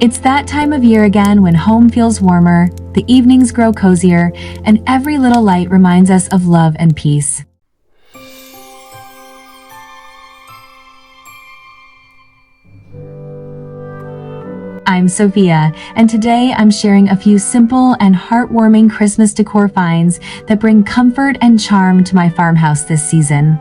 It's that time of year again when home feels warmer, the evenings grow cozier, and every little light reminds us of love and peace. I'm Sophia, and today I'm sharing a few simple and heartwarming Christmas decor finds that bring comfort and charm to my farmhouse this season.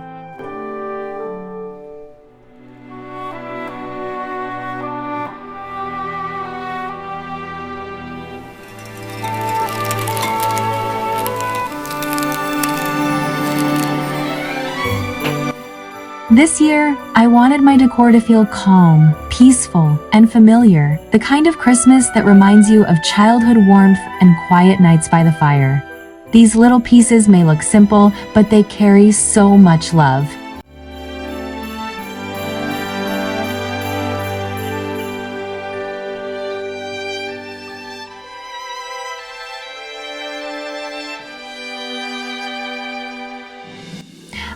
This year, I wanted my decor to feel calm, peaceful, and familiar, the kind of Christmas that reminds you of childhood warmth and quiet nights by the fire. These little pieces may look simple, but they carry so much love.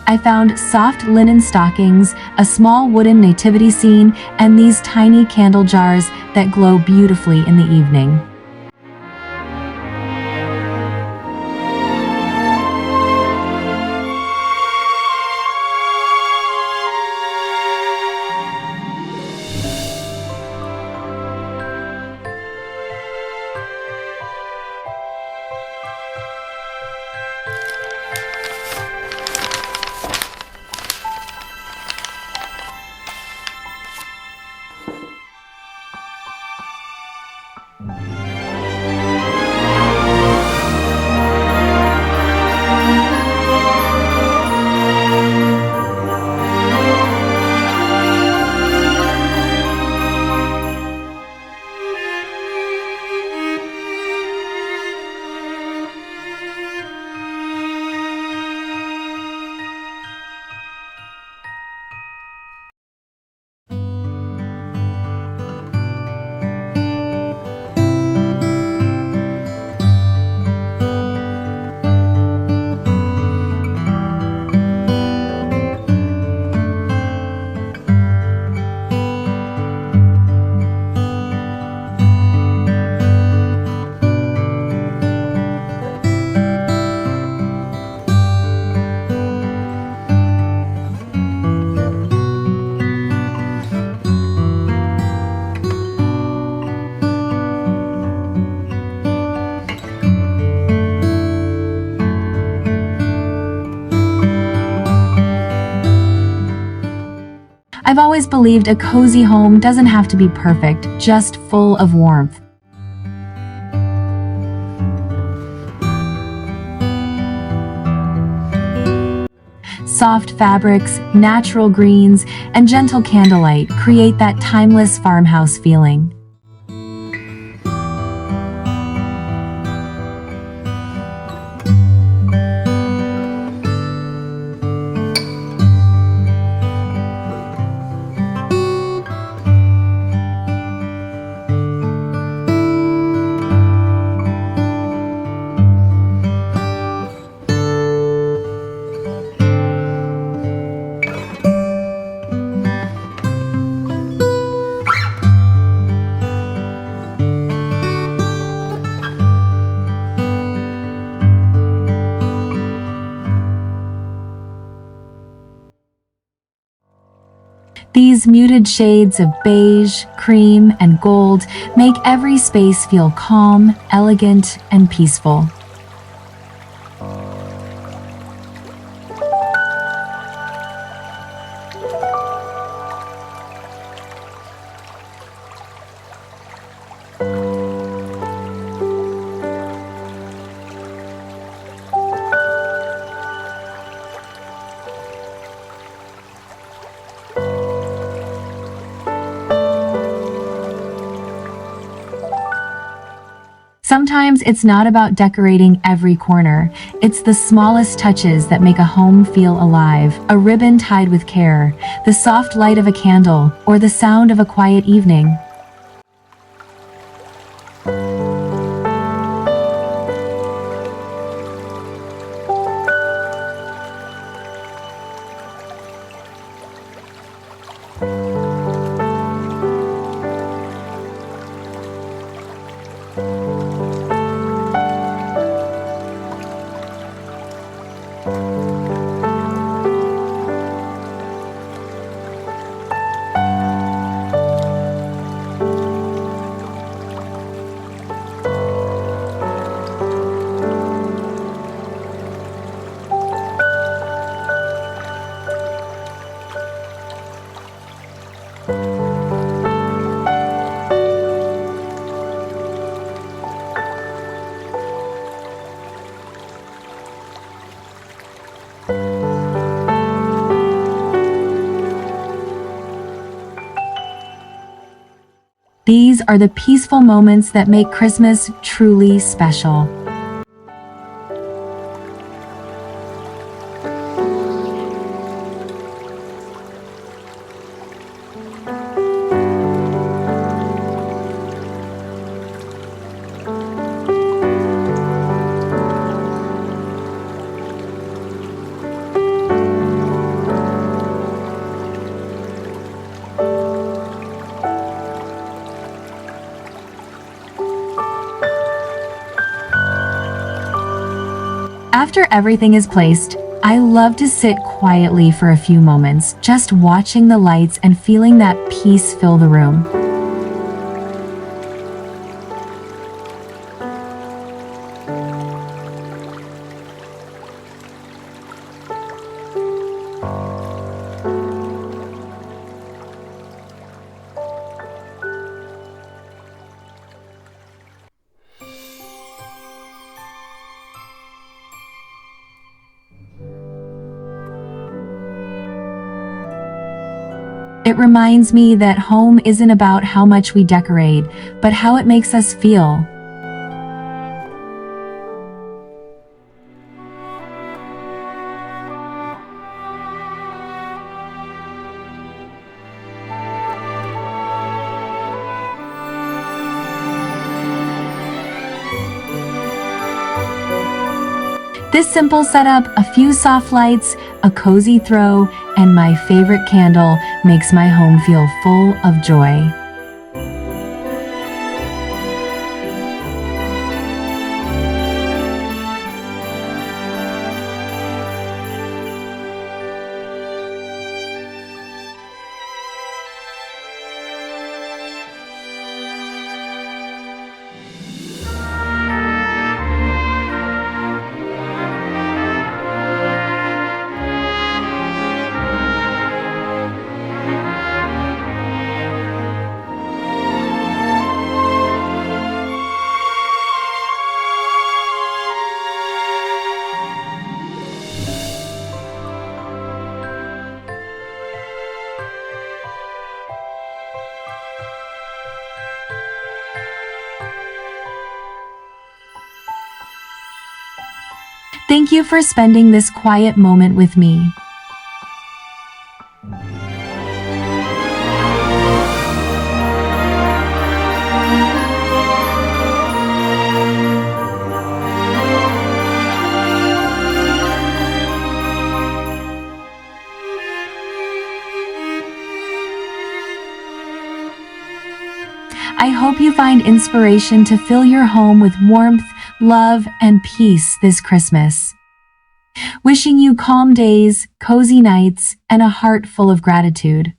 I found soft linen stockings, a small wooden nativity scene, and these tiny candle jars that glow beautifully in the evening. I've always believed a cozy home doesn't have to be perfect, just full of warmth. Soft fabrics, natural greens, and gentle candlelight create that timeless farmhouse feeling. These muted shades of beige, cream, and gold make every space feel calm, elegant, and peaceful. Sometimes it's not about decorating every corner. It's the smallest touches that make a home feel alive. A ribbon tied with care, the soft light of a candle, or the sound of a quiet evening. These are the peaceful moments that make Christmas truly special. After everything is placed, I love to sit quietly for a few moments, just watching the lights and feeling that peace fill the room. It reminds me that home isn't about how much we decorate, but how it makes us feel. This simple setup, a few soft lights, a cozy throw, and my favorite candle makes my home feel full of joy. Thank you for spending this quiet moment with me. I hope you find inspiration to fill your home with warmth, love, and peace this Christmas. Wishing you calm days, cozy nights, and a heart full of gratitude.